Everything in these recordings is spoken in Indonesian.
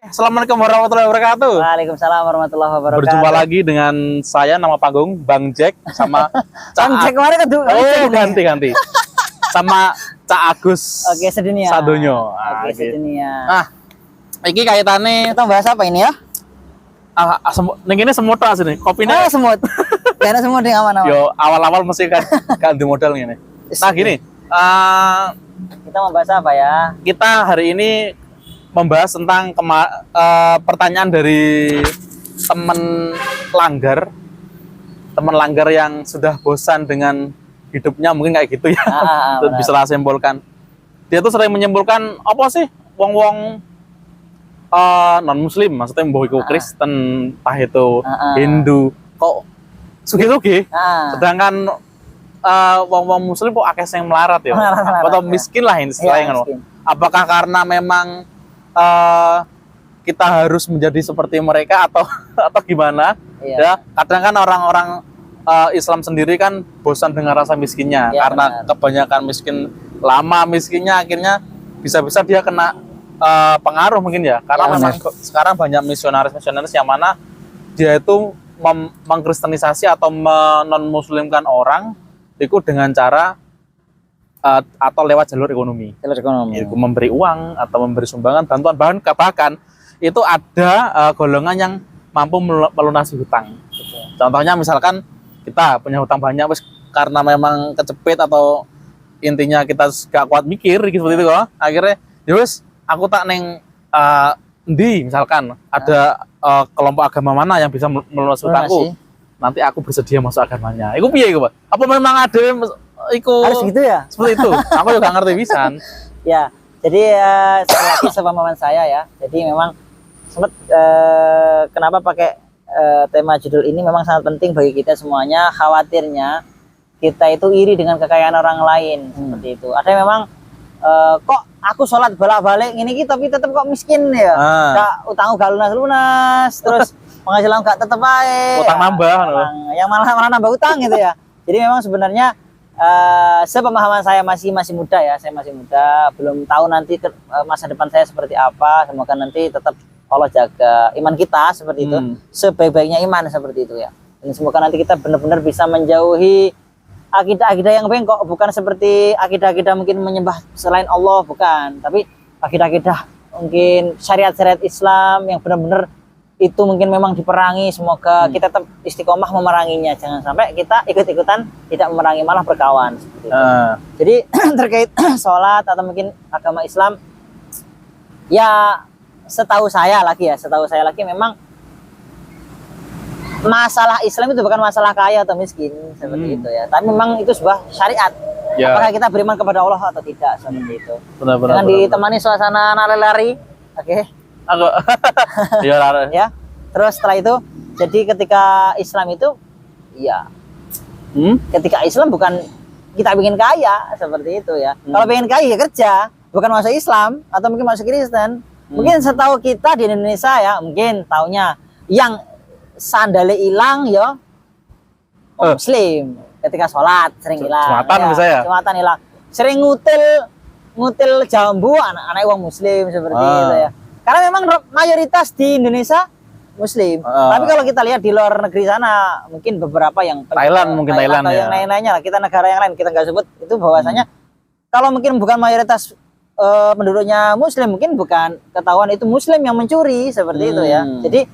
Assalamualaikum warahmatullahi wabarakatuh. Waalaikumsalam warahmatullahi wabarakatuh. Berjumpa lagi dengan saya, nama panggung Bang Jack sama Bang Jack kemarin kan tuh. Oh, ganti. Sama Cak Agus. Oke, Sedunia. Sadonyo. Oke, Sedunia. Nah, iki kaitannya Kita bahas apa ini ya? ini semut asli nih. Kopinya semut. Karena semut yang aman-aman. yo awal-awal mesti kan di modal ini. Nah, gini. Kita mau bahas apa ya? Kita hari ini membahas tentang pertanyaan dari teman langgar yang sudah bosan dengan hidupnya, mungkin kayak gitu ya. Terus bisa lah simpulkan, dia tuh sering menyimpulkan apa sih wong-wong non muslim, maksudnya mbah iku Kristen, entah itu Hindu, kok sugi-sugi, sedangkan wong-wong muslim kok akeh yang melarat ya, atau miskin lah istilahnya. Apakah karena memang kita harus menjadi seperti mereka atau gimana? Ya, kadang kan orang-orang Islam sendiri kan bosan dengan rasa miskinnya, karena kebanyakan lama miskinnya, akhirnya bisa-bisa dia kena pengaruh mungkin ya, karena memang sekarang banyak misionaris yang mana dia itu mengkristenisasi atau non-muslimkan orang itu dengan cara atau lewat jalur ekonomi. Yaitu memberi uang atau memberi sumbangan, bantuan, bahkan itu ada golongan yang mampu melunasi hutang. Contohnya misalkan kita punya hutang banyak, karena memang kecepit atau intinya kita gak kuat mikir seperti itu kok. Akhirnya ya wis aku tak neng misalkan ada kelompok agama mana yang bisa melunasi hutangku. Nanti aku bersedia masuk agamanya. Iku piye iku, Pak? Apa memang ada harus gitu ya? Seperti itu. Aku juga ngerti pisan. Ya, jadi sekali lagi sepemahaman saya ya. Jadi memang sempat kenapa pakai tema judul ini memang sangat penting bagi kita semuanya. Khawatirnya kita itu iri dengan kekayaan orang lain seperti itu. Ada yang memang kok aku sholat bolak-balik ini tapi tetap kok miskin ya. Gak utang gak lunas, terus penghasilan gak tetap baik. Utang nambah. Yang malah nambah utang gitu ya. Jadi memang sebenarnya sepemahaman saya masih muda ya, saya masih muda, belum tahu nanti masa depan saya seperti apa. Semoga nanti tetap Allah jaga iman kita seperti itu, sebaik-baiknya iman seperti itu ya. Dan semoga nanti kita benar-benar bisa menjauhi akidah-akidah yang bengkok, bukan seperti akidah-akidah mungkin menyembah selain Allah, bukan, tapi akidah-akidah mungkin syariat-syariat Islam yang benar-benar itu mungkin memang diperangi. Semoga kita tetap istiqomah memeranginya, jangan sampai kita ikut-ikutan tidak memerangi, malah berkawan seperti itu. Jadi terkait sholat atau mungkin agama Islam ya, setahu saya lagi memang masalah Islam itu bukan masalah kaya atau miskin seperti itu ya, tapi memang itu sebuah syariat. Apakah kita beriman kepada Allah atau tidak seperti itu. Jangan ditemani suasana lari-lari. Aku ya. Terus setelah itu, jadi ketika Islam itu ya ketika Islam bukan kita bikin kaya seperti itu ya. Kalau pengen kaya ya kerja, bukan masuk Islam atau mungkin masuk Kristen. Mungkin setahu kita di Indonesia ya, mungkin taunya yang sandalnya hilang ya Muslim, ketika sholat sering hilang. Jumatan hilang. Sering ngutil jambu anak-anak uang Muslim seperti itu ya. Karena memang mayoritas di Indonesia Muslim. Tapi kalau kita lihat di luar negeri sana, mungkin beberapa yang Thailand atau ya, yang lain-lainnya lah, kita negara yang lain kita nggak sebut itu, bahwasanya kalau mungkin bukan mayoritas penduduknya Muslim, mungkin bukan ketahuan itu Muslim yang mencuri seperti itu ya. Jadi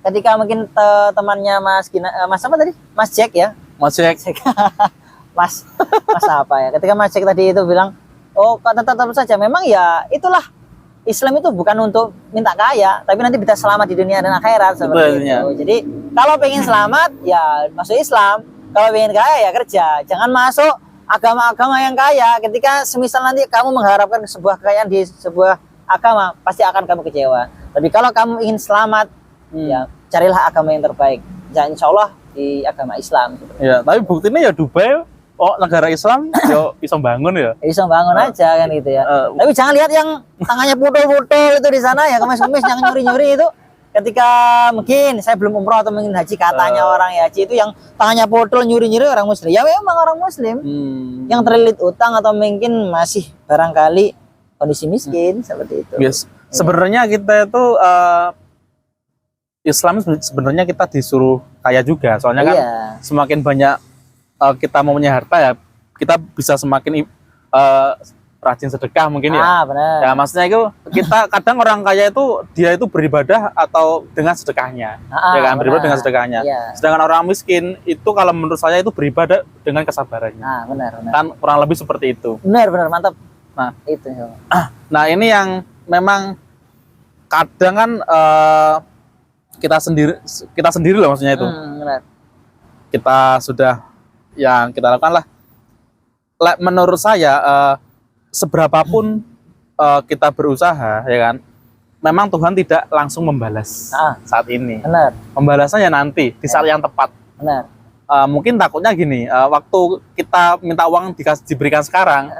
ketika mungkin temannya Mas apa tadi? Mas Jack ya? Mas apa ya? Ketika Mas Jack tadi itu bilang, oh tetap saja memang ya itulah Islam itu bukan untuk minta kaya, tapi nanti bisa selamat di dunia dan akhirat seperti itu. Jadi kalau pengen selamat ya masuk Islam, kalau pengen kaya ya kerja. Jangan masuk agama-agama yang kaya. Ketika semisal nanti kamu mengharapkan sebuah kekayaan di sebuah agama, pasti akan kamu kecewa. Tapi kalau kamu ingin selamat, ya carilah agama yang terbaik. Ya, insya Allah di agama Islam. Ya, tapi buktinya ya Dubai, negara Islam, yo bisa bangun ya. Bisa bangun aja kan gitu ya. Tapi jangan lihat yang tangannya putol-putol itu di sana ya, kemis-kemis yang nyuri-nyuri itu. Ketika mungkin saya belum umroh atau mungkin haji, katanya orang ya haji itu yang tangannya putol nyuri-nyuri orang Muslim. Ya memang orang Muslim yang terlilit utang atau mungkin masih barangkali kondisi miskin seperti itu. Sebenarnya kita itu Islam sebenarnya kita disuruh kaya juga, soalnya kan semakin banyak kita mempunyai harta ya, kita bisa semakin rajin sedekah mungkin ya. Benar. Ya maksudnya itu kita kadang orang kaya itu dia itu beribadah atau dengan sedekahnya, ya kan, beribadah dengan sedekahnya. Sedangkan orang miskin itu kalau menurut saya itu beribadah dengan kesabarannya. Benar. Kan kurang lebih seperti itu. Benar, mantap. Nah itu. Nah ini yang memang kadang kan kita sendiri loh maksudnya itu. Benar. Kita sudah yang kita lakukan lah. Menurut saya seberapapun kita berusaha, ya kan, memang Tuhan tidak langsung membalas saat ini. Benar. Membalasnya nanti di saat yang tepat. Benar. Mungkin takutnya gini, waktu kita minta uang diberikan sekarang,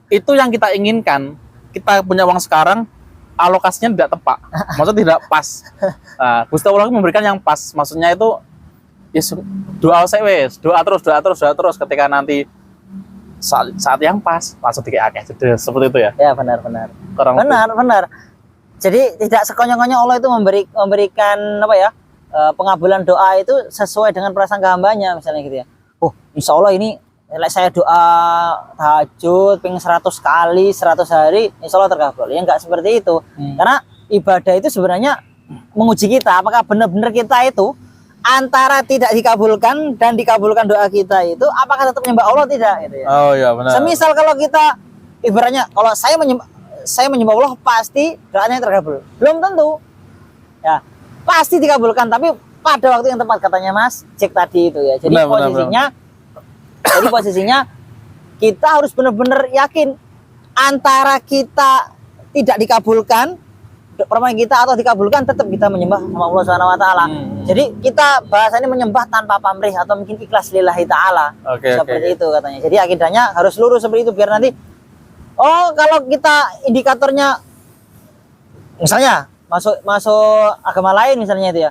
itu yang kita inginkan. Kita punya uang sekarang, alokasinya tidak tepat, maksudnya tidak pas. Gusti Allah memberikan yang pas, maksudnya itu doa terus ketika nanti saat yang pas langsung dikasih seperti itu ya. Ya benar. Benar. Jadi tidak sekonyong-konyong Allah itu memberikan apa ya, pengabulan doa itu sesuai dengan prasangka hambanya, misalnya gitu ya. Insya Allah ini saya doa tahajud pengen 100 kali 100 hari insya Allah terkabul. Ya enggak seperti itu. Karena ibadah itu sebenarnya menguji kita apakah benar-benar kita itu antara tidak dikabulkan dan dikabulkan doa kita itu apakah tetap menyembah Allah tidak gitu ya. Oh iya benar. Semisal kalau kita ibaratnya kalau saya menyembah Allah pasti doanya terkabul. Belum tentu. Ya, pasti dikabulkan tapi pada waktu yang tepat katanya Mas Jack tadi itu ya. Jadi posisinya kita harus benar-benar yakin antara kita tidak dikabulkan permohonan kita atau dikabulkan tetap kita menyembah sama Allah Subhanahu wa taala. Jadi kita bahasanya menyembah tanpa pamrih atau mungkin ikhlas lillahi taala. Seperti itu katanya. Jadi akidahnya harus lurus seperti itu biar nanti kalau kita indikatornya misalnya masuk agama lain misalnya itu ya.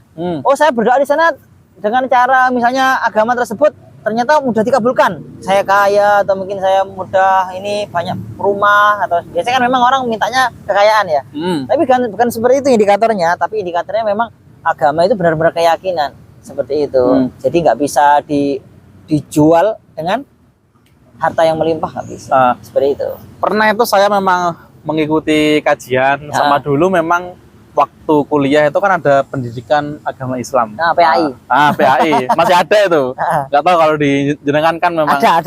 Saya berdoa di sana dengan cara misalnya agama tersebut ternyata mudah dikabulkan. Saya kaya atau mungkin saya mudah ini banyak rumah atau biasanya kan memang orang mintanya kekayaan ya. Tapi bukan seperti itu indikatornya, tapi indikatornya memang agama itu benar-benar keyakinan seperti itu. Jadi nggak bisa dijual dengan harta yang melimpah, nggak bisa. Seperti itu. Pernah itu saya memang mengikuti kajian sama dulu memang waktu kuliah itu kan ada pendidikan agama Islam. PAI. PAI masih ada itu. Nggak tahu kalau di jenengan kan memang ada.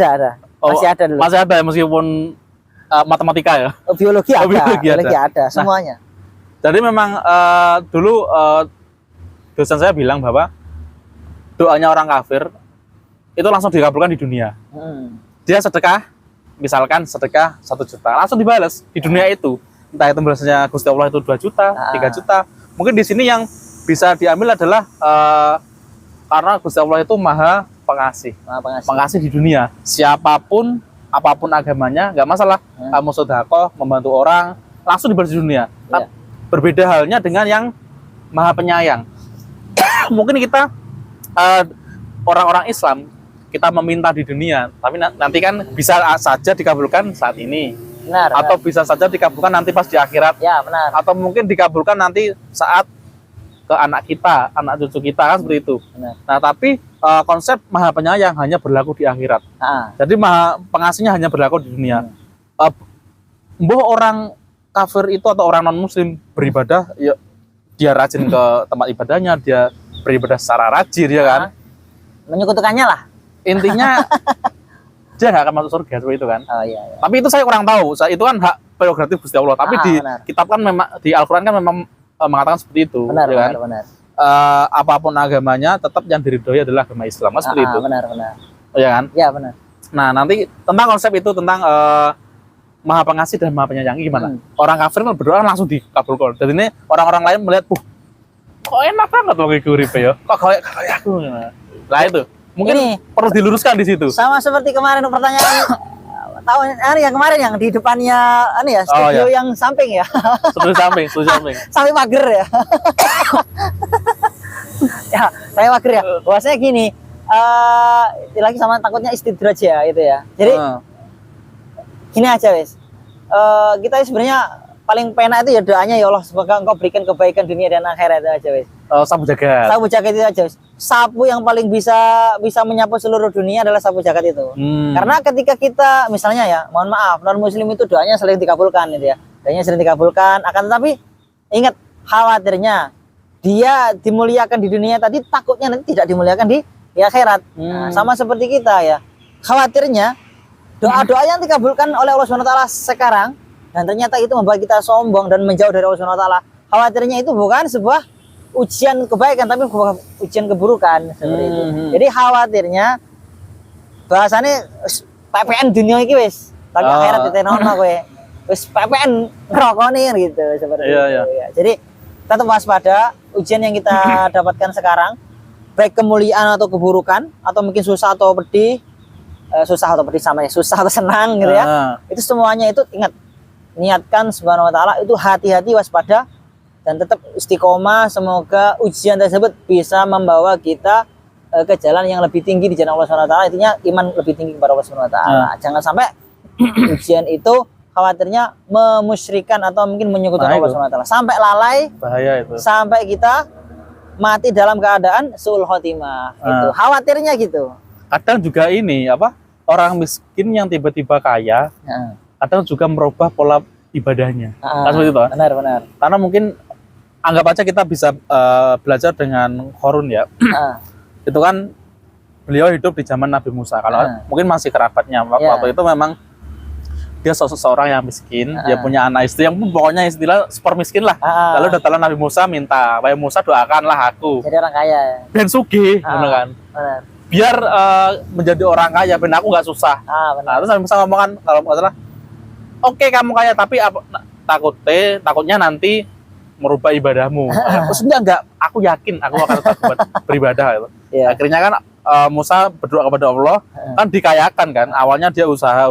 Masih ada dulu. Masih ada meskipun matematika ya. Biologi ada. Semuanya. Jadi memang dulu dosen saya bilang bahwa doanya orang kafir itu langsung dikabulkan di dunia. Dia sedekah, misalkan sedekah 1 juta, langsung dibalas di dunia itu. Entah itu balasnya Gusti Allah itu 2 juta, 3 juta. Mungkin di sini yang bisa diambil adalah karena Gusti Allah itu maha pengasih di dunia. Siapapun, apapun agamanya, nggak masalah. Kamu sedekah, membantu orang, langsung dibalas di dunia. Berbeda halnya dengan yang maha penyayang. Mungkin kita orang-orang Islam kita meminta di dunia, tapi nanti kan bisa saja dikabulkan saat ini. Benar, atau bisa saja dikabulkan nanti pas di akhirat. Ya, benar. Atau mungkin dikabulkan nanti saat ke anak kita, anak cucu kita kan seperti itu. Benar. Nah, tapi konsep maha penyayang hanya berlaku di akhirat. Jadi maha pengasihnya hanya berlaku di dunia. Mbah orang kafir itu atau orang non muslim beribadah, ya dia rajin ke tempat ibadahnya, dia beribadah secara rajin ya kan. Menyekutukannya lah. Intinya dia nggak akan masuk surga seperti itu kan. Iya. Tapi itu saya kurang tahu. Itu kan hak prerogatif Gusti Allah. Tapi di kitab kan memang di Al-Qur'an kan memang mengatakan seperti itu. Benar, ya kan? benar. Apapun agamanya tetap yang diridhoi adalah agama Islam. Seperti itu. Benar. Ya kan? Ya, benar. Nah, nanti tentang konsep itu tentang maha pengasih dan maha penyayang gimana? Orang kafir kan berdoa langsung dikabulkan. Jadi ini orang-orang lain melihat, kok enak banget loh kayak urip ya. Kok kayak aku. Nah, itu. Mungkin ini perlu diluruskan di situ. Sama seperti kemarin pertanyaan tahun yang kemarin yang di depannya studio yang samping ya. Studio samping. Sampai mager ya. Ya, saya mager ya. Bahwasanya gini, lagi sama takutnya istidraj ya itu ya. Jadi gini aja wes. Kita sebenarnya paling penak itu ya doanya ya Allah semoga engkau berikan kebaikan dunia dan akhirat itu aja wis. Sapu jagat. Sapu jagat itu aja wis. Sapu yang paling bisa menyapu seluruh dunia adalah sapu jagat itu. Karena ketika kita misalnya ya, mohon maaf, non muslim itu doanya sering dikabulkan gitu ya. Doanya sering dikabulkan, akan tetapi ingat khawatirnya dia dimuliakan di dunia tadi, takutnya nanti tidak dimuliakan di akhirat. Nah, sama seperti kita ya. Khawatirnya doa-doa yang dikabulkan oleh Allah SWT sekarang dan ternyata itu membuat kita sombong dan menjauh dari Allah SWT. Khawatirnya itu bukan sebuah ujian kebaikan tapi bukan ujian keburukan seperti itu. Jadi khawatirnya bahasanya PPN dunia iki wis, tapi akhirat ditenono kowe. Wis PPN ngerokoni gitu seperti itu. Ya. Jadi tetap waspada ujian yang kita dapatkan sekarang, baik kemuliaan atau keburukan atau mungkin susah atau pedih, susah atau pedih sama ya, susah atau senang gitu ya. Itu semuanya itu ingat, niatkan subhanahu wa ta'ala, itu hati-hati, waspada dan tetap istiqomah. Semoga ujian tersebut bisa membawa kita ke jalan yang lebih tinggi di jalan Allah Subhanahu wa ta'ala. Intinya iman lebih tinggi kepada Allah Subhanahu wa ta'ala. Jangan sampai ujian itu khawatirnya memusyrikan atau mungkin menyekutukan Allah Subhanahu wa ta'ala sampai lalai, bahaya itu. Sampai kita mati dalam keadaan su'ul khotimah. Itu khawatirnya gitu. Kadang juga ini apa? Orang miskin yang tiba-tiba kaya, kadang juga merubah pola ibadahnya. Seperti itu. Benar. Karena mungkin anggap aja kita bisa belajar dengan Qarun ya. Itu kan beliau hidup di zaman Nabi Musa. Kalau mungkin masih kerabatnya waktu itu memang dia seorang yang miskin, dia punya anak istri yang pokoknya istilah super miskin lah. Lalu datanglah Nabi Musa minta, "Wahai Musa, doakanlah aku jadi orang kaya. Ben sugih," kan. Benar. Biar menjadi orang kaya, ben aku nggak susah. Nah, terus Nabi Musa ngomong kan, kalau nggak salah, "Oke, kamu kaya, tapi takutnya nanti merubah ibadahmu." Maksudnya enggak, aku yakin aku akan tetap beribadah gitu. Akhirnya kan Musa berdoa kepada Allah, kan dikayakan kan. Awalnya dia usaha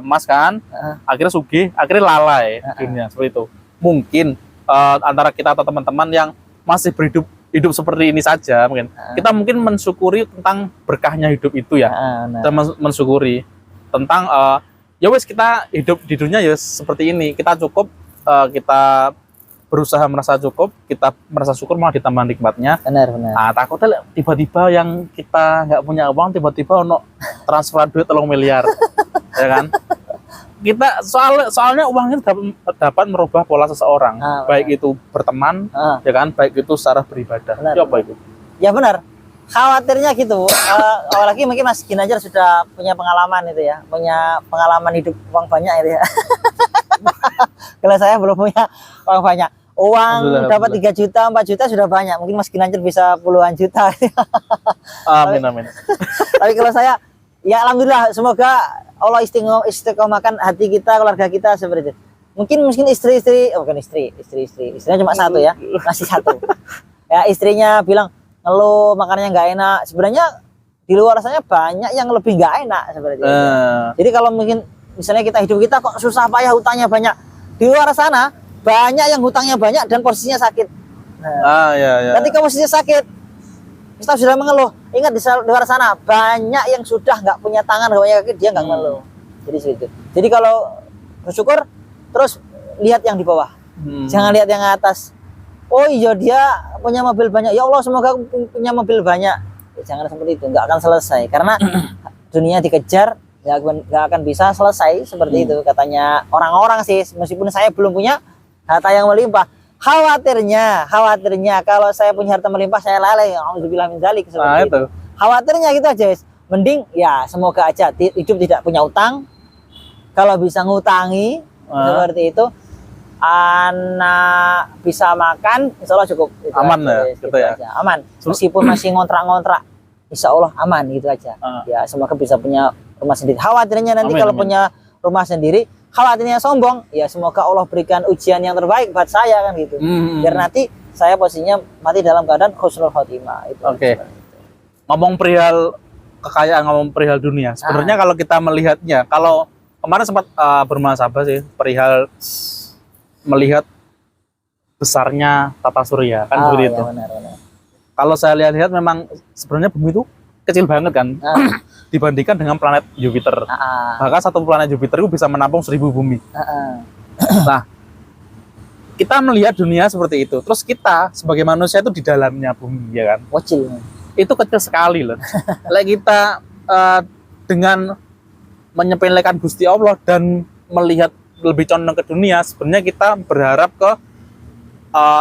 emas kan, akhirnya sugih, akhirnya lalai dunia seperti itu. Mungkin antara kita atau teman-teman yang masih hidup seperti ini saja, kita mungkin mensyukuri tentang berkahnya hidup itu ya. Kita mensyukuri tentang ya wes kita hidup di dunia ya seperti ini, kita cukup, kita berusaha merasa cukup, kita merasa syukur malah ditambah nikmatnya. Benar. Nah, takutnya tiba-tiba yang kita nggak punya uang, tiba-tiba ono transferan duit 3 miliar, ya kan? Kita soalnya uang itu dapat merubah pola seseorang, baik itu berteman, ya kan, baik itu secara beribadah. Ya apa itu? Ya benar. Khawatirnya gitu. Apalagi mungkin Mas Ginanjar sudah punya pengalaman itu ya, punya pengalaman hidup uang banyak itu ya. Kalau saya belum punya uang banyak. Uang dapat 3 juta, 4 juta sudah banyak. Mungkin Mas Ginanjar bisa puluhan juta. Amin. Tapi kalau saya, ya alhamdulillah, semoga Allah istiqomahkan hati kita, keluarga kita seperti itu. Mungkin bukan istri. Istrinya cuma satu ya, masih satu. Ya istrinya bilang ngeluh makanannya nggak enak. Sebenarnya di luar sana banyak yang lebih nggak enak seperti itu. Jadi kalau mungkin misalnya hidup kita kok susah payah, hutangnya banyak, di luar sana banyak yang hutangnya banyak dan posisinya sakit. Ketika posisinya sakit, kita sudah mengeluh. Ingat di luar sana banyak yang sudah nggak punya tangan, nggak punya kaki, dia nggak mengeluh. Jadi seperti itu. Jadi kalau bersyukur, terus lihat yang di bawah, jangan lihat yang atas. Oh iya, dia punya mobil banyak, ya Allah semoga punya mobil banyak. Ya, jangan seperti itu, nggak akan selesai. Karena dunia dikejar, nggak akan bisa selesai seperti itu katanya orang-orang sih. Meskipun saya belum punya harta yang melimpah, khawatirnya kalau saya punya harta melimpah saya lalai. Alhamdulillah min dzalik seperti itu. Khawatirnya gitu aja, mending ya semoga aja hidup tidak punya utang, kalau bisa ngutangi seperti itu, anak bisa makan, insya Allah cukup gitu aman aja, gitu ya. Aman, meskipun masih ngontrak-ngontrak, insya Allah aman gitu aja. Ya semoga bisa punya rumah sendiri. Khawatirnya nanti kalau punya rumah sendiri, khawatirnya sombong, ya semoga Allah berikan ujian yang terbaik buat saya kan gitu. Biar nanti saya posisinya mati dalam keadaan husnul khotimah. Oke. Ngomong perihal kekayaan, ngomong perihal dunia. Sebenarnya kalau kita melihatnya, kalau kemarin sempat bermuhasabah sih perihal melihat besarnya tata surya kan seperti itu. Benar. Kalau saya lihat memang sebenarnya bumi itu kecil banget kan. Dibandingkan dengan planet Jupiter. Bahkan satu planet Jupiter itu bisa menampung 1000 bumi. Nah, kita melihat dunia seperti itu. Terus kita sebagai manusia itu di dalamnya bumi, ya kan? Kecil. Itu kecil sekali loh. Kita dengan menyepelekan Gusti Allah dan melihat lebih condong ke dunia, sebenarnya kita berharap ke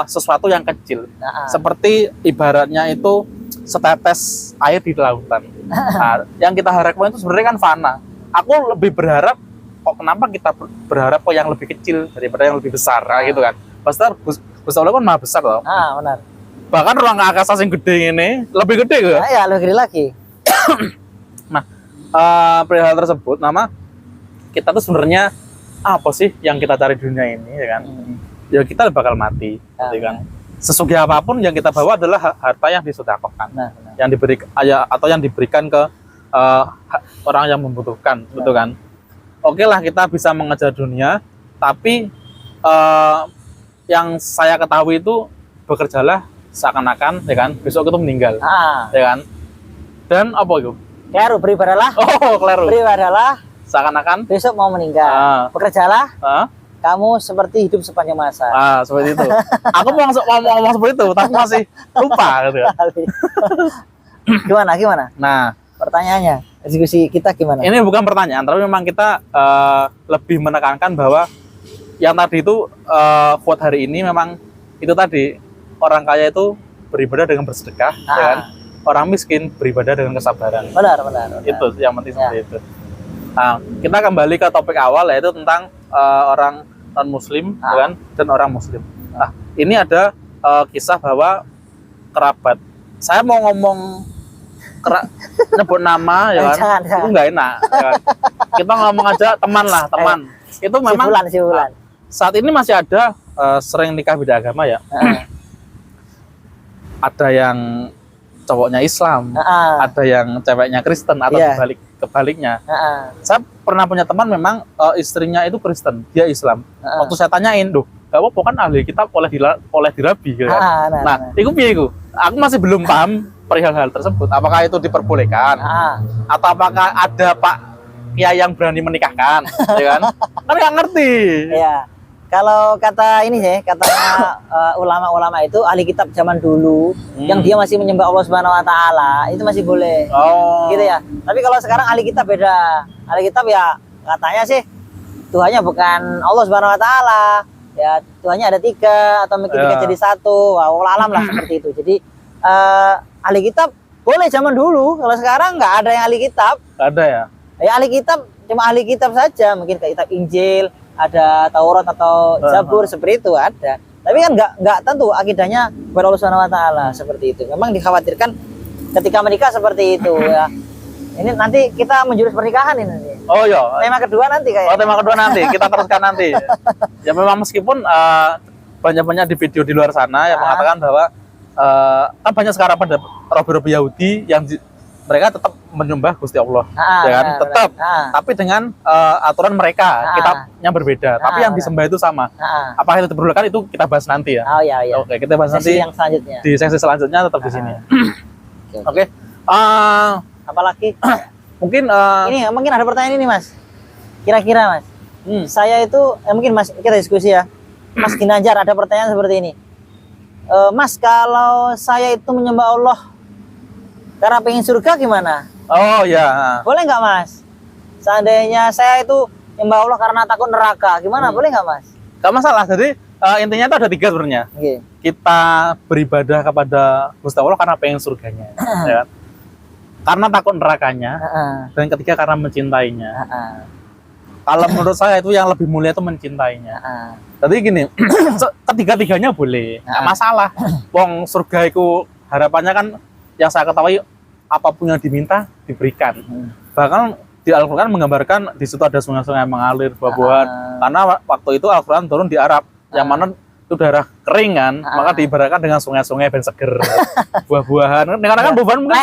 sesuatu yang kecil. Seperti ibaratnya itu setetes air di lautan. Nah, yang kita harapkan itu sebenarnya kan fana. Aku lebih berharap, kenapa kita berharap yang lebih kecil daripada yang lebih besar, gitu kan? Pastor Gusti Allah kan maha besar loh. Benar. Bahkan ruang angkasa yang gede ini lebih gede kan? Ya, lebih gede lagi. Nah, perihal tersebut, kita tuh sebenarnya apa sih yang kita cari di dunia ini, ya kan? Ya kita bakal mati, gitu kan? Sesugih apapun yang kita bawa adalah harta yang disedekahkan, yang diberikan ke orang yang membutuhkan, betul kan? Oke lah, kita bisa mengejar dunia, tapi yang saya ketahui itu bekerjalah seakan-akan, ya kan? Besok itu meninggal, ya kan? Dan apa itu? Keliru, beribadalah. Oh, keliru. Beribadalah seakan-akan besok mau meninggal. Bekerjalah. Kamu seperti hidup sepanjang masa. Seperti itu. Aku mau ngomong seperti itu, tapi masih lupa gitu. Gimana? Nah, pertanyaannya, diskusi kita gimana? Ini bukan pertanyaan, tapi memang kita lebih menekankan bahwa yang tadi itu quote hari ini memang itu tadi, orang kaya itu beribadah dengan bersedekah, ya kan? Orang miskin beribadah dengan kesabaran. Benar. Itu yang penting seperti itu. Nah, kita kembali ke topik awal, yaitu tentang orang non-muslim, kan, dan orang muslim. Nah, ini ada kisah bahwa kerabat. Saya mau ngomong nyebut nama, ya kan? Itu nggak enak. Ya kan? Kita ngomong aja teman. Itu memang Sibulan. Saat ini masih ada sering nikah beda agama, ya. Ada yang cowoknya Islam, ada yang ceweknya Kristen, atau kebaliknya. Saya pernah punya teman memang istrinya itu Kristen, dia Islam. Waktu saya tanyain, gak apa-apa kan ahli kitab oleh dirabi, gitu kan? Itu piye iku? Aku masih belum paham perihal hal tersebut. Apakah itu diperbolehkan? Atau apakah ada Pak Kiai yang berani menikahkan, ya kan? Kan nggak ngerti. Iya. Kalau kata ini sih, katanya ulama-ulama itu ahli kitab zaman dulu yang dia masih menyembah Allah Subhanahu wa taala, itu masih boleh. Gitu ya. Tapi kalau sekarang ahli kitab beda. Ahli kitab ya katanya sih Tuhannya bukan Allah Subhanahu wa taala. Ya, Tuhannya ada 3 atau mungkin 3 jadi 1. Wallahu alam lah seperti itu. Jadi ahli kitab boleh zaman dulu. Kalau sekarang nggak ada yang ahli kitab. Nggak ada ya? Ya ahli kitab cuma ahli kitab saja, mungkin kayak kitab Injil, ada Taurat atau Zabur, seperti itu ada. Tapi kan nggak tentu akidahnya kepada Allah Subhanahu wa taala seperti itu. Memang dikhawatirkan ketika menikah seperti itu ya. Ini nanti kita menjurus pernikahan ini nanti. Oh iya. Tema kedua nanti kayaknya. Tema kedua nanti kita teruskan nanti. Ya memang meskipun banyak-banyak di video di luar sana yang mengatakan bahwa kan banyak sekarang pada robi-robi Yahudi yang mereka tetap menyembah Gusti Allah, ya kan? Tetap, tapi dengan aturan mereka, kitabnya berbeda. Tapi yang disembah itu sama. Apakah itu diperbolehkan, itu kita bahas nanti ya. Iya. Oke, kita bahas nanti yang selanjutnya. Di sesi selanjutnya tetap di sini. Oke. Apalagi? Mungkin mungkin ada pertanyaan ini, Mas. Kira-kira, Mas. Saya itu mungkin Mas kita diskusi ya. Mas Ginanjar ada pertanyaan seperti ini. Mas, kalau saya itu menyembah Allah karena pengen surga gimana? Oh ya. Boleh nggak, Mas? Seandainya saya itu menyembah Allah karena takut neraka, gimana? Boleh nggak, Mas? Gak masalah. Jadi intinya itu ada 3 sebenarnya. Kita beribadah kepada Gusti Allah karena pengen surganya, ya kan? Karena takut nerakanya, dan ketiga karena mencintainya. Kalau menurut saya itu yang lebih mulia itu mencintainya. Jadi gini, ketiga-tiganya boleh, nggak masalah. Wong surga itu harapannya kan, yang saya ketahui, apapun yang diminta diberikan. Bahkan di Al-Quran menggambarkan di situ ada sungai-sungai mengalir, buah-buahan. Karena waktu itu Al-Quran turun di Arab, yang mana itu daerah kering kan, maka diibaratkan dengan sungai-sungai dan seger, buah-buahan. Karena kan buah-buahan mungkin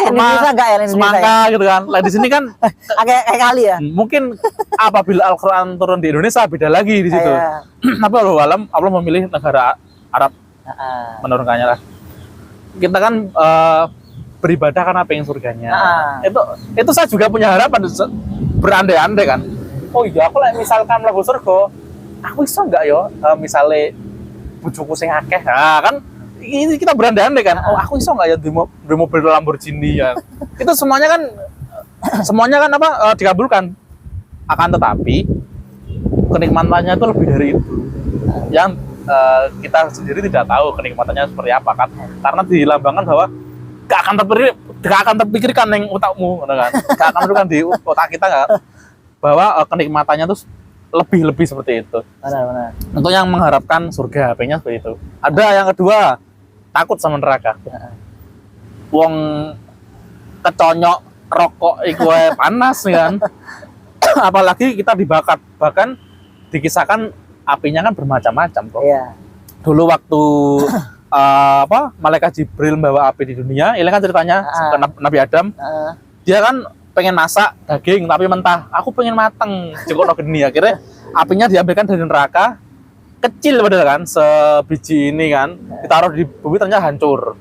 semangka gitu kan. Lah di sini kan kayak kali ya. Mungkin apabila Al-Quran turun di Indonesia beda lagi di situ. Tapi Allah memilih negara Arab menurunkannya lah. Kita kan beribadah karena pengen surganya. Itu saya juga punya harapan, berandai-andai kan. Oh iya, aku misalkan mlebu surga, aku bisa nggak yo misalnya bojoku sing akeh. Nah, kan ini kita berandai-andai kan. Oh, aku iso nggak ya di mobil Lamborghini ya. Itu semuanya kan apa dikabulkan. Akan tetapi kenikmatannya itu lebih dari itu. Yang kita sendiri tidak tahu kenikmatannya seperti apa kan. Karena dilambangkan bahwa gak akan terpikirkan yang otakmu kan. Gak akan terpikirkan di otak kita kan bahwa kenikmatannya itu lebih seperti itu. Benar. Untuk yang mengharapkan surga, pengennya seperti itu. Ada yang kedua, takut sama neraka. Wong keconyok rokok iku panas kan. Apalagi kita dibakar, bahkan dikisahkan apinya kan bermacam-macam kok. Iya. Dulu waktu malaikat Jibril membawa api di dunia, ini kan ceritanya ke Nabi Adam. Dia kan pengen masak daging tapi mentah. Aku pengen mateng, cukup geni. Akhirnya apinya diambilkan dari neraka, kecil padahal kan, sebiji ini kan, ditaruh di bumi ternyata hancur.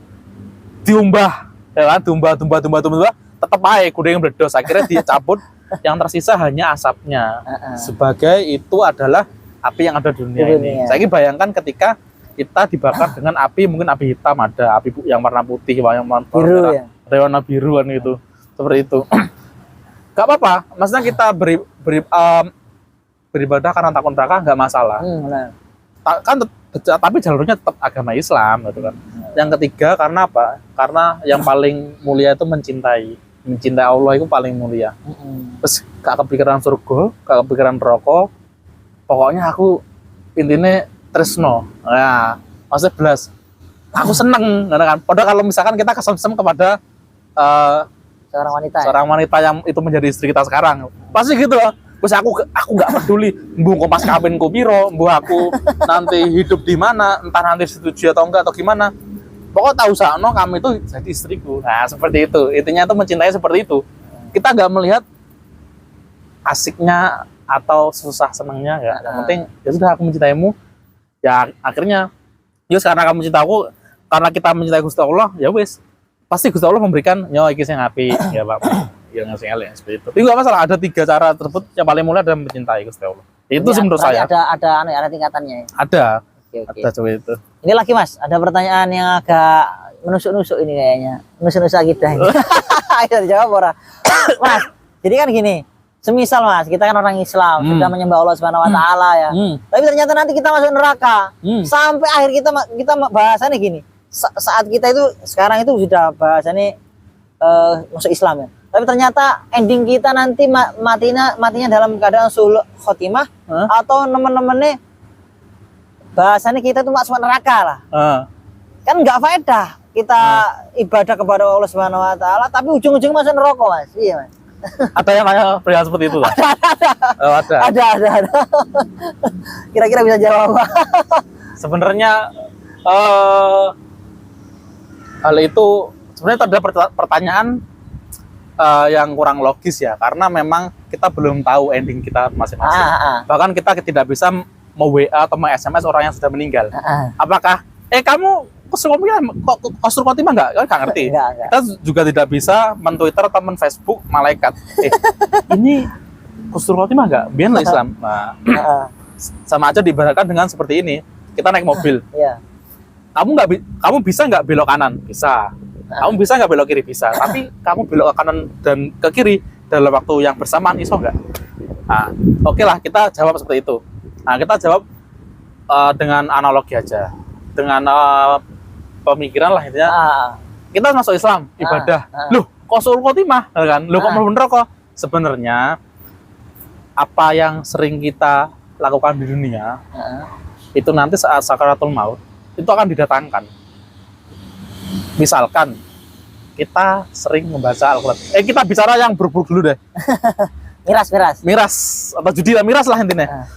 Diumbah, ya kan, diumbah, tetap aja kuda yang meledos. Akhirnya dicabut, yang tersisa hanya asapnya. Sebagai itu adalah api yang ada di dunia ini. Saya bayangkan ketika kita dibakar dengan api, mungkin api hitam ada, api yang warna putih, yang warna biru, ya? Ada warna biru kan gitu, seperti itu. Gak apa-apa, maksudnya kita beribadah karena takut neraka nggak masalah. Tapi jalurnya tetap agama Islam gitu kan. Yang ketiga karena apa? Karena yang paling mulia itu mencintai Allah itu paling mulia. Terus gak kepikiran surga, gak kepikiran rokok. Pokoknya aku intinya tresno. Nah, maksudnya belas. Aku seneng, kan? Padahal kalau misalkan kita kesem-sem kepada seorang wanita yang itu menjadi istri kita sekarang, pasti gitu loh. Terus aku nggak peduli, mbuh kok pas kawin ku piro, mbuh aku nanti hidup di mana, entah nanti setuju atau enggak atau gimana. Pokoknya tahu sakno kamu itu jadi istriku. Nah seperti itu, intinya itu mencintai seperti itu. Kita nggak melihat asiknya atau susah senangnya, ya. Yang penting ya sudah aku mencintaimu. Ya akhirnya, yus karena kamu cinta aku, karena kita mencintai Gusti Allah, ya wis. Pasti Gusti Allah memberikan nyawa iki sing apik, ya Pak. Ya ngasih elek seperti itu. Tapi enggak masalah, ada 3 cara tersebut yang paling mulia adalah mencintai Gusti Allah. Itu sih menurut saya. Ada tingkatannya. Ada. Oke. Ada coba itu. Ini lagi Mas, ada pertanyaan yang agak menusuk-nusuk ini kayaknya. Menusuk-nusuk kita ini. Ayo dijawab ora. Mas, jadi kan gini, semisal Mas, kita kan orang Islam, sudah menyembah Allah Subhanahu wa taala ya. Tapi ternyata nanti kita masuk neraka. Sampai akhir kita bahasannya gini. Saat kita itu sekarang itu sudah bahasannya masuk Islam ya. Tapi ternyata ending kita nanti matinya dalam keadaan sulh khotimah atau teman-temannya bahasannya kita tuh masuk neraka lah. Kan nggak faedah kita ibadah kepada Allah Subhanahu wa taala tapi ujung-ujung masuk neraka, Mas. Iya, Mas. Ada yang tanya perihal seperti itu lah. Ada. Kira-kira bisa jawab. Sebenarnya hal itu sebenarnya ada pertanyaan yang kurang logis ya, karena memang kita belum tahu ending kita masing-masing. Bahkan kita tidak bisa mau-WA atau SMS orang yang sudah meninggal. Apakah kamu Husnul Khotimah enggak? Kan nggak ngerti. Enggak. Kita juga tidak bisa men-Twitter atau men-Facebook malaikat. Ini Husnul Khotimah enggak? Biar lah Islam. Nah, sama aja diibaratkan dengan seperti ini. Kita naik mobil. Iya. Kamu bisa nggak belok kanan? Bisa. Kamu bisa nggak belok kiri? Bisa. Tapi kamu belok ke kanan dan ke kiri dalam waktu yang bersamaan, iso nggak? Nah, oke lah, kita jawab seperti itu. Nah, kita jawab dengan analogi aja, dengan pemikiran lah intinya. Kita masuk Islam, ibadah. Loh, kok Husnul Khotimah, kan? Loh, kok mlebu neraka? Sebenarnya apa yang sering kita lakukan di dunia itu nanti saat sakaratul maut itu akan didatangkan. Misalkan kita sering membaca Al-Quran. Kita bicara yang buruk-buruk dulu deh. Miras atau judi lah, miras lah intinya.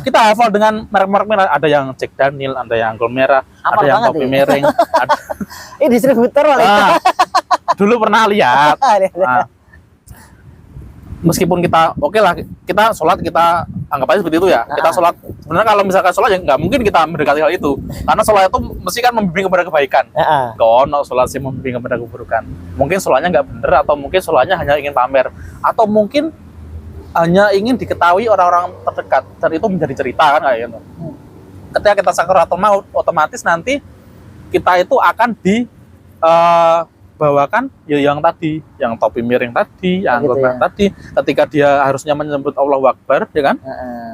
Kita hafal dengan merek-merek merah. Ada yang Jack Daniel, ada yang Anggur Merah, ada yang Kopi Mereng. Ini distributor lah. Dulu pernah lihat. Meskipun kita oke lah, kita sholat, kita anggap aja seperti itu ya. Kita sholat, sebenarnya kalau misalkan sholat ya nggak mungkin kita mendekati hal itu, karena sholat itu mesti kan membimbing kepada kebaikan. Kono sholat sih membimbing kepada keburukan. Mungkin sholatnya nggak bener, atau mungkin sholatnya hanya ingin pamer, atau mungkin hanya ingin diketahui orang-orang terdekat, dan itu menjadi cerita kan kayak gitu. ketika kita sakaratul maut, otomatis nanti kita itu akan bawakan ya yang tadi, yang topi miring tadi, yang gitu ya. tadi, ketika dia harusnya menyebut Allahu Akbar, ya kan?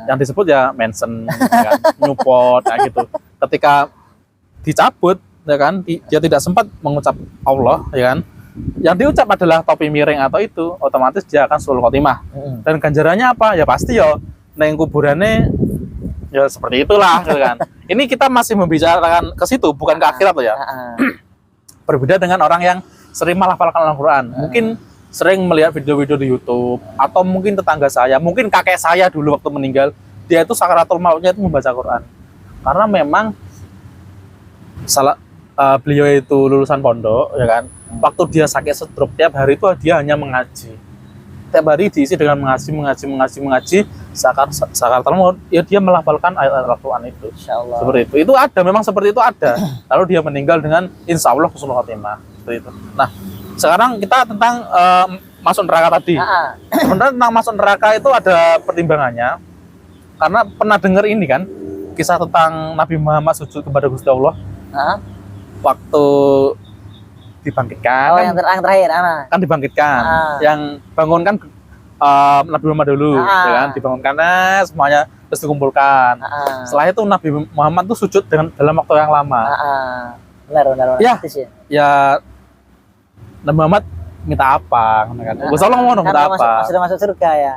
Yang disebut ya mention, ya kan? Nyupot, kayak gitu. Ketika dicabut, ya kan? Dia tidak sempat mengucap Allah, ya kan? Yang diucap adalah topi miring atau itu, otomatis dia akan sul khotimah. Dan ganjarannya apa? Ya pasti ya, neng kuburannya ya seperti itulah, gitu kan? Ini kita masih membicarakan ke situ, bukan ke akhirat loh ya. Berbeda dengan orang yang sering melafalkan Al-Quran. Mungkin sering melihat video-video di YouTube, atau mungkin tetangga saya, mungkin kakek saya dulu waktu meninggal, dia itu sakaratul mautnya itu membaca Quran. Karena memang beliau itu lulusan pondok, ya kan. Waktu dia sakit stroke, tiap hari itu dia hanya mengaji. Tiap hari diisi dengan mengaji. Sakaratul maut, ya dia melafalkan ayat Al-Quran itu. Insyaallah. Seperti itu. Itu ada, memang seperti itu ada. Lalu dia meninggal dengan insya Allah husnul khotimah. Seperti itu. Nah, sekarang kita tentang masuk neraka tadi. Sebenarnya tentang masuk neraka itu ada pertimbangannya. Karena pernah dengar ini kan, kisah tentang Nabi Muhammad sujud kepada Gusti Allah. Waktu dibangkitkan. Oh, yang terakhir, kan dibangkitkan. Yang bangun kan Nabi Muhammad dulu, ya kan, dibangunkan semuanya terus dikumpulkan. Setelah itu Nabi Muhammad tuh sujud dalam waktu yang lama. Benar. Ya Nabi Muhammad minta apa? Kan? Gusti Allah mau minta apa? Sudah masuk surga ya.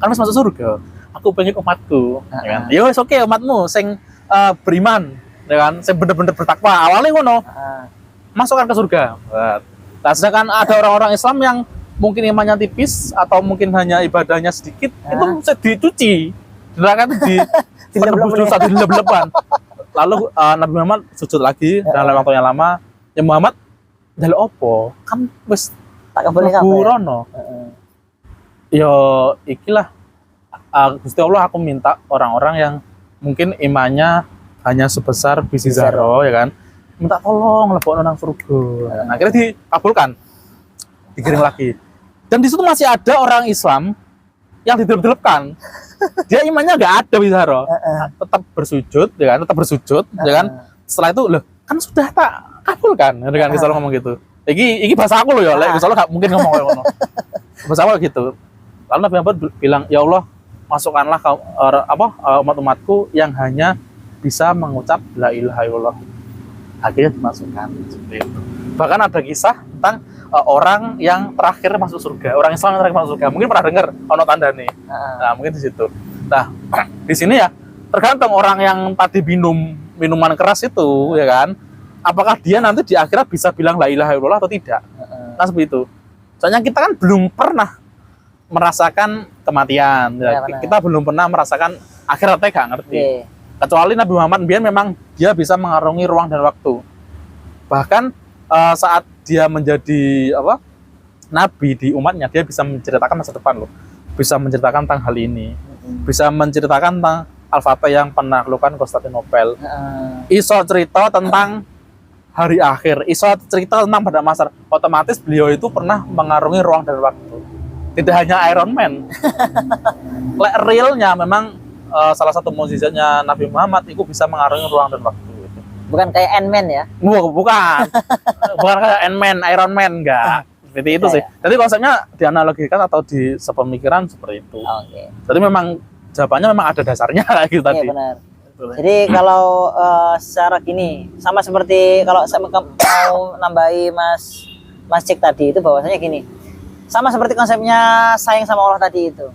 Kan masuk surga. Aku pengen umatku, ya kan. Ya wes oke, umatmu sing beriman, ya kan, sing bener-bener bertakwa. Awalnya ngono. Masukkan ke surga. Nah, sedangkan ada orang-orang Islam yang mungkin imannya tipis atau mungkin hanya ibadahnya sedikit, itu bisa dicuci. Neraka itu dilebleban. Lalu Nabi Muhammad sujud lagi dalam waktu yang lama. Ya Muhammad, dalam opo? Kan wis tak boleh burono. Ya ikilah Gusti Allah, aku minta orang-orang yang mungkin imannya hanya sebesar biji zarah, ya kan? Minta tolong lebokno nang surga. Nah, akhirnya dikabulkan. Digiring lagi. Dan di situ masih ada orang Islam yang didelep-delepkan. Dia imannya nggak ada bizarro. Tetap bersujud, ya kan? Tetap bersujud, ya kan? Setelah itu, loh, kan sudah tak kabulkan, ya kan? Gusti Allah ngomong gitu. Iki bahasa aku loh ya, Gusti Allah nggak mungkin ngomong kayak ngono. Bahasa aku gitu. Lalu Nabi Muhammad bilang, ya Allah, masukkanlah umat-umatku yang hanya bisa mengucap la ilaha illallah. Akhirnya dimasukkan seperti itu. Bahkan ada kisah tentang orang yang terakhir masuk surga, orang Islam yang terakhir masuk surga. Mungkin pernah dengar ono tanda nih. Nah, mungkin di situ. Nah, di sini ya tergantung orang yang tadi minum minuman keras itu, ya kan? Apakah dia nanti di akhirat bisa bilang la ilaha illallah atau tidak? Nah, seperti itu. Soalnya kita kan belum pernah merasakan kematian. Ya, kita belum pernah merasakan akhiratnya, gak ngerti. Kecuali Nabi Muhammad memang dia bisa mengarungi ruang dan waktu. Bahkan saat dia menjadi nabi di umatnya, dia bisa menceritakan masa depan loh. Bisa menceritakan tentang hal ini. Bisa menceritakan tentang Al-Fatih yang penaklukkan Konstantinopel. Iso cerita tentang hari akhir. Iso cerita tentang pada masa. Otomatis beliau itu pernah mengarungi ruang dan waktu. Tidak hanya Iron Man. Realnya memang salah satu mukjizatnya Nabi Muhammad itu bisa mengarungi ruang dan waktu itu. Bukan kayak Ant-Man ya? Bukan. Bukan kayak Ant-Man, Iron Man, enggak. Seperti itu sih. Jadi konsepnya dianalogikan atau di sepemikiran seperti itu. Jadi memang jawabannya memang ada dasarnya kayak gitu tadi. Iya benar. Jadi kalau secara gini, sama seperti kalau saya mau nambahi Mas Cik tadi itu bahwasanya gini. Sama seperti konsepnya sayang sama Allah tadi itu.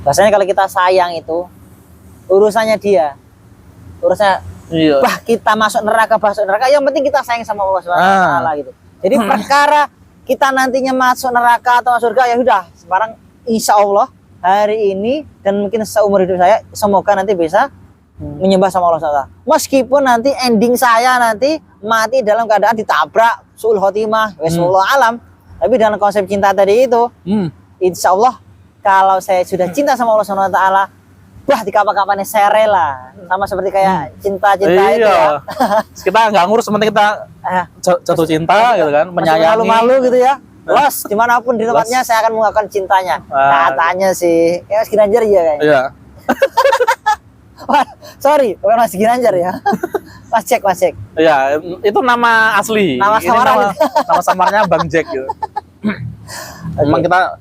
Bahasanya kalau kita sayang itu urusannya dia, bah kita masuk neraka, yang penting kita sayang sama Allah SWT gitu. Jadi perkara kita nantinya masuk neraka atau masuk surga, ya sudah, sekarang insya Allah hari ini dan mungkin seumur hidup saya semoga nanti bisa menyembah sama Allah SWT. Meskipun nanti ending saya nanti mati dalam keadaan ditabrak su'ul khotimah, wasallahu alam, tapi dalam konsep cinta tadi itu, insya Allah kalau saya sudah cinta sama Allah SWT, wah di kapan-kapannya saya rela. Sama seperti kayak cinta-cinta itu ya. Kita nggak ngurus, penting kita jatuh cinta gitu kan, menyayangi. Malu-malu gitu ya. Bos, dimanapun di tempatnya saya akan mengungkapkan cintanya. Katanya sih, kayak Mas Ginanjar ya kayaknya. Iya. Sorry, bukan Mas Ginanjar ya. Mas Jack, Mas Jack. Ya, itu nama asli. Nama samaran. Nama samarnya Bang Jack gitu. Memang kita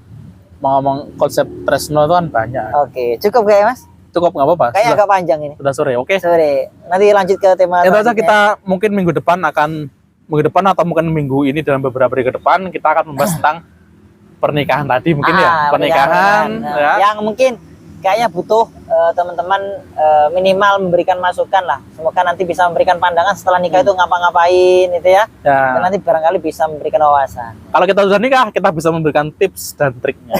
mau ngomong konsep Tresno itu kan banyak. Oke, cukup kayak Mas? Cukup nggak apa-apa. Kayaknya agak panjang ini. Sudah sore, oke. Sore. Nanti lanjut ke tema. Itu aja, kita mungkin minggu depan atau mungkin minggu ini dalam beberapa hari ke depan kita akan membahas tentang pernikahan tadi mungkin pernikahan ya. Yang mungkin kayaknya butuh teman-teman minimal memberikan masukan lah. Semoga nanti bisa memberikan pandangan setelah nikah itu ngapa-ngapain itu ya. Dan nanti barangkali bisa memberikan wawasan. Kalau kita sudah nikah, kita bisa memberikan tips dan triknya.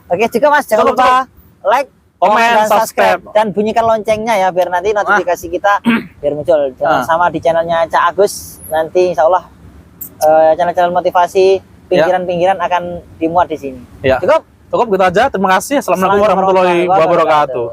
Oke, juga Mas, jangan lupa like, komen, dan subscribe, subscribe, dan bunyikan loncengnya ya biar nanti notifikasi kita biar muncul. Jangan sama di channelnya Cak Agus, nanti insya Allah channel-channel motivasi pinggiran-pinggiran akan dimuat di sini. Ya. Cukup gitu aja. Terima kasih. Assalamualaikum warahmatullahi wabarakatuh.